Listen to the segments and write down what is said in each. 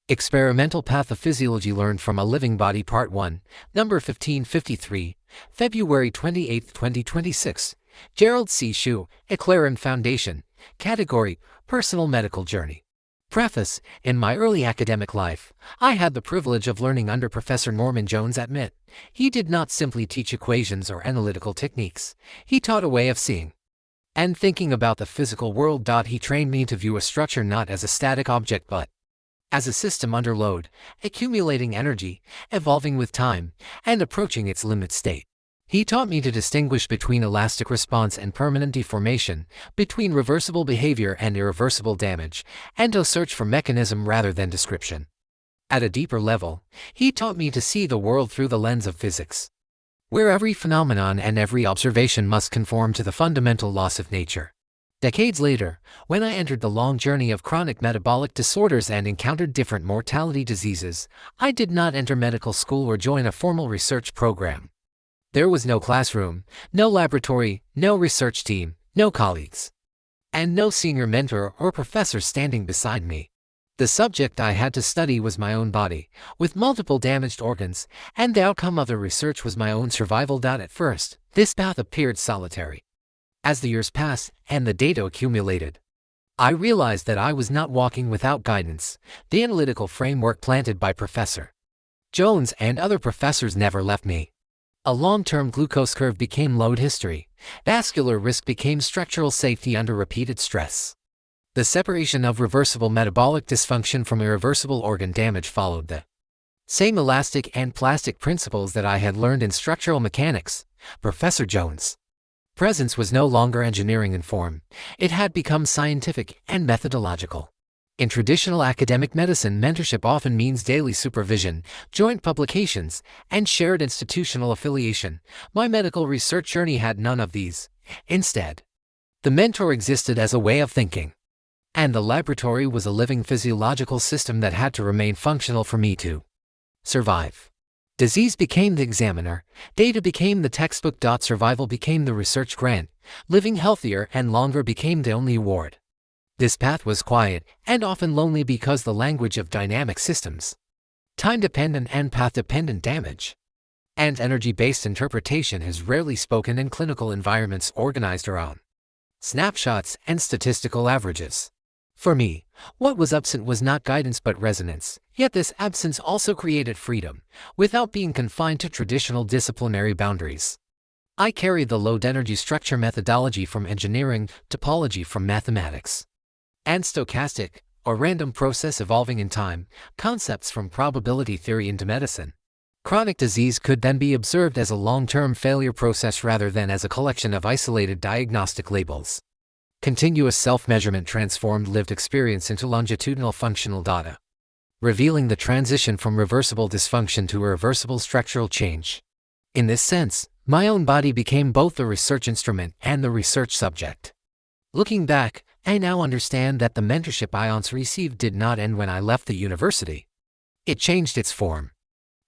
Experimental Pathophysiology Learned from a Living Body Part 1, number 1553, February 28, 2026, Gerald C. Hsu, EclaireMD Foundation, Category, Personal Medical Journey. Preface. In my early academic life, I had the privilege of learning under Professor Norman Jones at MIT. He did not simply teach equations or analytical techniques. He taught a way of seeing and thinking about the physical world. He trained me to view a structure not as a static object but as a system under load, accumulating energy, evolving with time, and approaching its limit state. He taught me to distinguish between elastic response and permanent deformation, between reversible behavior and irreversible damage, and to search for mechanism rather than description. At a deeper level, he taught me to see the world through the lens of physics, where every phenomenon and every observation must conform to the fundamental laws of nature. Decades later, when I entered the long journey of chronic metabolic disorders and encountered different mortality diseases, I did not enter medical school or join a formal research program. There was no classroom, no laboratory, no research team, no colleagues, and no senior mentor or professor standing beside me. The subject I had to study was my own body, with multiple damaged organs, and the outcome of the research was my own survival. At first, this path appeared solitary. As the years passed and the data accumulated, I realized that I was not walking without guidance. The analytical framework planted by Professor Jones and other professors never left me. A long-term glucose curve became load history. Vascular risk became structural safety under repeated stress. The separation of reversible metabolic dysfunction from irreversible organ damage followed the same elastic and plastic principles that I had learned in structural mechanics. Professor Jones' presence was no longer engineering in form. It had become scientific and methodological. In traditional academic medicine, mentorship often means daily supervision, joint publications, and shared institutional affiliation. My medical research journey had none of these. Instead, the mentor existed as a way of thinking, and the laboratory was a living physiological system that had to remain functional for me to survive. Disease became the examiner, data became the textbook. Survival became the research grant, living healthier and longer became the only award. This path was quiet and often lonely because the language of dynamic systems, time-dependent and path-dependent damage, and energy-based interpretation is rarely spoken in clinical environments organized around snapshots and statistical averages. For me, what was absent was not guidance but resonance, yet this absence also created freedom, without being confined to traditional disciplinary boundaries. I carried the load-energy structure methodology from engineering, topology from mathematics, and stochastic, or random process evolving in time, concepts from probability theory into medicine. Chronic disease could then be observed as a long-term failure process rather than as a collection of isolated diagnostic labels. Continuous self-measurement transformed lived experience into longitudinal functional data, revealing the transition from reversible dysfunction to irreversible structural change. In this sense, my own body became both the research instrument and the research subject. Looking back, I now understand that the mentorship I once received did not end when I left the university. It changed its form.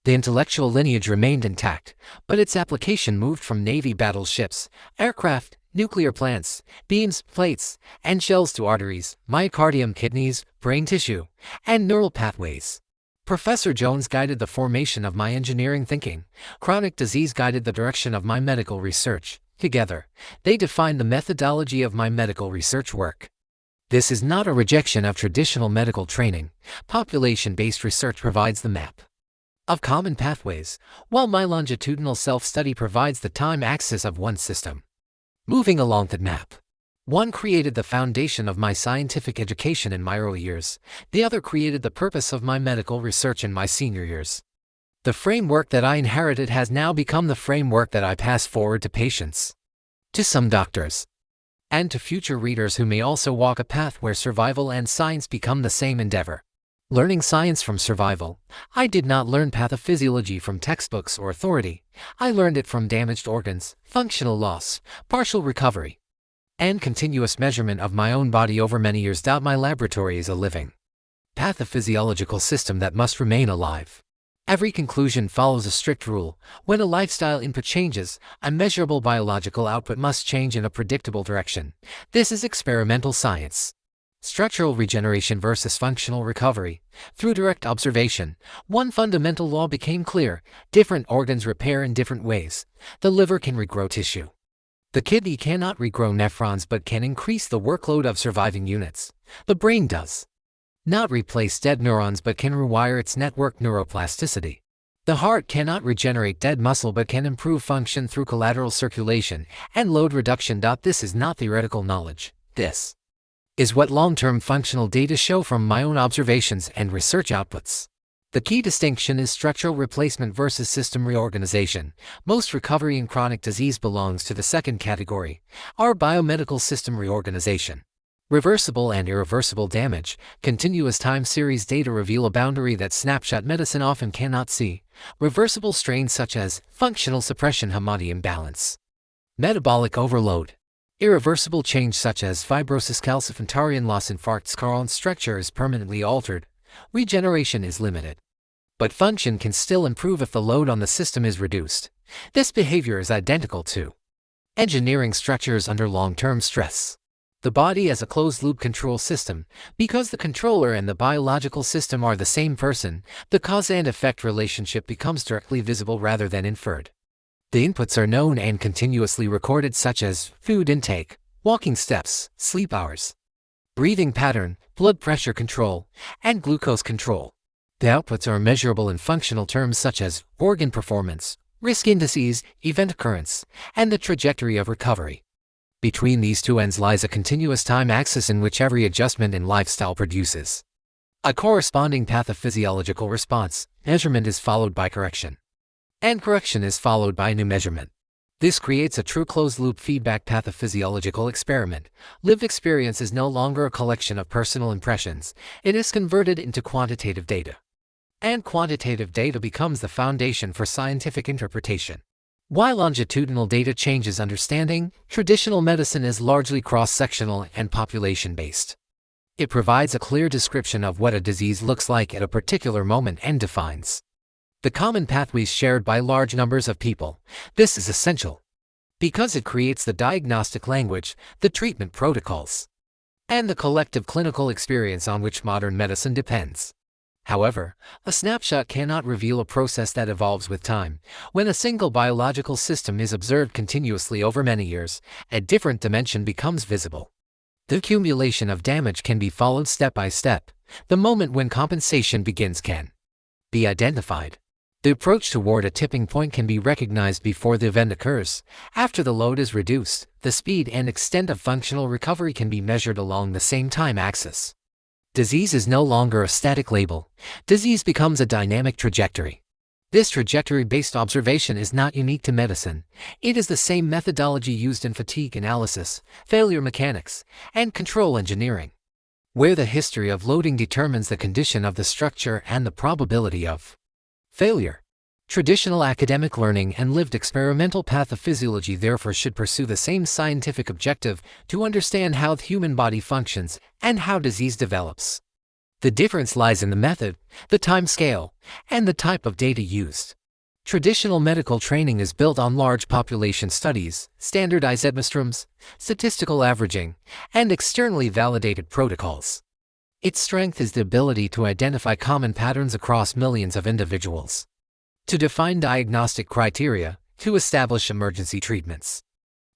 The intellectual lineage remained intact, but its application moved from Navy battleships, aircraft, nuclear plants, beams, plates, and shells to arteries, myocardium, kidneys, brain tissue, and neural pathways. Professor Jones guided the formation of my engineering thinking. Chronic disease guided the direction of my medical research. Together, they defined the methodology of my medical research work. This is not a rejection of traditional medical training. Population-based research provides the map of common pathways, while my longitudinal self-study provides the time axis of one system. Moving along that map, one created the foundation of my scientific education in my early years, the other created the purpose of my medical research in my senior years. The framework that I inherited has now become the framework that I pass forward to patients, to some doctors, and to future readers who may also walk a path where survival and science become the same endeavor. Learning science from survival, I did not learn pathophysiology from textbooks or authority. I learned it from damaged organs, functional loss, partial recovery, and continuous measurement of my own body over many years. My laboratory is a living pathophysiological system that must remain alive. Every conclusion follows a strict rule. When a lifestyle input changes, a measurable biological output must change in a predictable direction. This is experimental science. Structural regeneration versus functional recovery. Through direct observation, one fundamental law became clear: different organs repair in different ways. The liver can regrow tissue. The kidney cannot regrow nephrons but can increase the workload of surviving units. The brain does not replace dead neurons but can rewire its network neuroplasticity. The heart cannot regenerate dead muscle but can improve function through collateral circulation and load reduction. This is not theoretical knowledge. This is what long-term functional data show from my own observations and research outputs. The key distinction is structural replacement versus system reorganization. Most recovery in chronic disease belongs to the second category, our biomedical system reorganization. Reversible and irreversible damage. Continuous time series data reveal a boundary that snapshot medicine often cannot see. Reversible strains such as functional suppression, Hamadi imbalance, metabolic overload. Irreversible change such as fibrosis, calcification, loss, infarct, scar on structure is permanently altered. Regeneration is limited, but function can still improve if the load on the system is reduced. This behavior is identical to engineering structures under long-term stress. The body as a closed-loop control system. Because the controller and the biological system are the same person, the cause and effect relationship becomes directly visible rather than inferred. The inputs are known and continuously recorded, such as food intake, walking steps, sleep hours, breathing pattern, blood pressure control, and glucose control. The outputs are measurable in functional terms such as organ performance, risk indices, event occurrence, and the trajectory of recovery. Between these two ends lies a continuous time axis in which every adjustment in lifestyle produces a corresponding pathophysiological response. Measurement is followed by correction, and correction is followed by new measurement. This creates a true closed-loop feedback pathophysiological experiment. Lived experience is no longer a collection of personal impressions. It is converted into quantitative data, and quantitative data becomes the foundation for scientific interpretation. While longitudinal data changes understanding, traditional medicine is largely cross-sectional and population-based. It provides a clear description of what a disease looks like at a particular moment and defines the common pathways shared by large numbers of people. This is essential because it creates the diagnostic language, the treatment protocols, and the collective clinical experience on which modern medicine depends. However, a snapshot cannot reveal a process that evolves with time. When a single biological system is observed continuously over many years, a different dimension becomes visible. The accumulation of damage can be followed step by step. The moment when compensation begins can be identified. The approach toward a tipping point can be recognized before the event occurs. After the load is reduced, the speed and extent of functional recovery can be measured along the same time axis. Disease is no longer a static label. Disease becomes a dynamic trajectory. This trajectory-based observation is not unique to medicine. It is the same methodology used in fatigue analysis, failure mechanics, and control engineering, where the history of loading determines the condition of the structure and the probability of failure. Traditional academic learning and lived experimental pathophysiology therefore should pursue the same scientific objective: to understand how the human body functions and how disease develops. The difference lies in the method, the time scale, and the type of data used. Traditional medical training is built on large population studies, standardized admisstrums, statistical averaging, and externally validated protocols. Its strength is the ability to identify common patterns across millions of individuals, to define diagnostic criteria, to establish emergency treatments,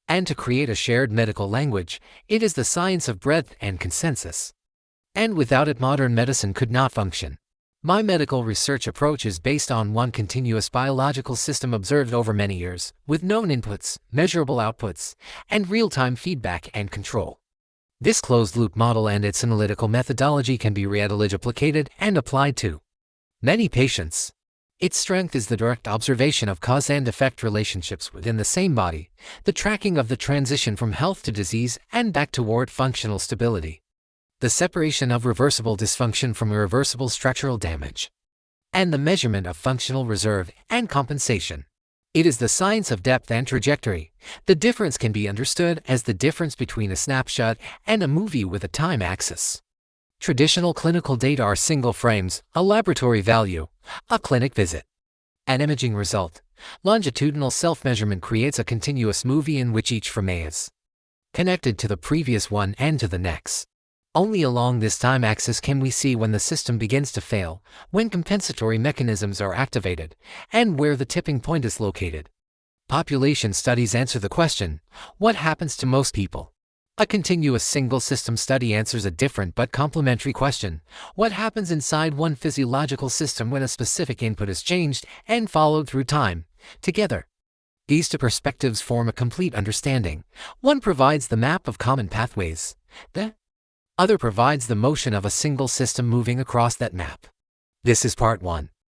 and to create a shared medical language. It is the science of breadth and consensus, and without it modern medicine could not function. My medical research approach is based on one continuous biological system observed over many years, with known inputs, measurable outputs, and real-time feedback and control. This closed-loop model and its analytical methodology can be readily duplicated and applied to many patients. Its strength is the direct observation of cause and effect relationships within the same body, the tracking of the transition from health to disease and back toward functional stability, the separation of reversible dysfunction from irreversible structural damage, and the measurement of functional reserve and compensation. It is the science of depth and trajectory. The difference can be understood as the difference between a snapshot and a movie with a time axis. Traditional clinical data are single frames: a laboratory value, a clinic visit, an imaging result. Longitudinal self-measurement creates a continuous movie in which each frame is connected to the previous one and to the next. Only along this time axis can we see when the system begins to fail, when compensatory mechanisms are activated, and where the tipping point is located. Population studies answer the question, what happens to most people? A continuous single-system study answers a different but complementary question, what happens inside one physiological system when a specific input is changed and followed through time, together? These two perspectives form a complete understanding. One provides the map of common pathways. The other provides the motion of a single system moving across that map. This is part 1.